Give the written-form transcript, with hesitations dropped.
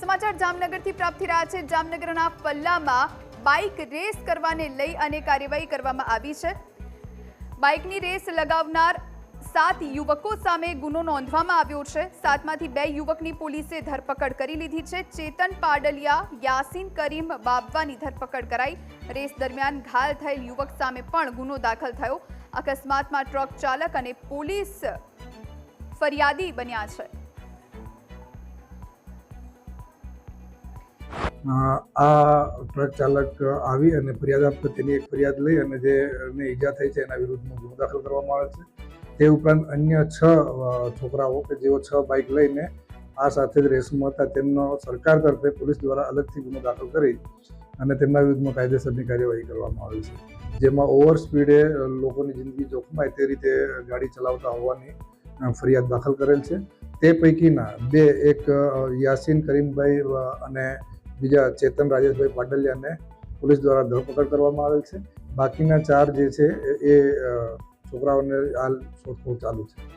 સમાચાર જામનગરથી પ્રાપ્ત થઈ રહ્યા છે। જામનગરના પલ્લામાં બાઇક રેસ કરવાને લઈ અને કાર્યવાહી કરવામાં આવી છે। બાઇકની રેસ લગાવનાર 7 યુવકો સામે ગુનો નોંધવામાં આવ્યો છે। 7માંથી 2 યુવકની પોલીસે ધરપકડ કરી લીધી છે। ચેતન પાડલિયા, યાસીન કરીમ બાબવાની ધરપકડ કરાઈ। રેસ દરમિયાન ઘાયલ થયેલ યુવક સામે પણ ગુનો દાખલ થયો। અકસ્માતમાં ટ્રક ચાલક અને પોલીસ ફરિયાદી બન્યા છે। આ ટ્રક ચાલક આવી અને ફરિયાદ આપતા તેની એક ફરિયાદ લઈ અને જેને ઈજા થઈ છે એના વિરુદ્ધમાં ગુનો દાખલ કરવામાં આવે છે। તે ઉપરાંત અન્ય 6 છોકરાઓ કે જેઓ 6 બાઇક લઈને આ સાથે જ રેસમાં હતા તેમનો સરકાર તરફે પોલીસ દ્વારા અલગથી ગુનો દાખલ કરી અને તેમના વિરુદ્ધમાં કાયદેસરની કાર્યવાહી કરવામાં આવી છે। જેમાં ઓવર સ્પીડે લોકોની જિંદગી જોખમાય તે રીતે ગાડી ચલાવતા હોવાની ફરિયાદ દાખલ કરેલ છે। તે પૈકીના 2 એક યાસીન કરીમભાઈ અને બીજા ચેતન રાજેશભાઈ પાડલિયાને પોલીસ દ્વારા ધરપકડ કરવામાં આવેલ છે। બાકીના 4 જે છે એ છોકરાઓને હાલ શોધખોળ ચાલુ છે।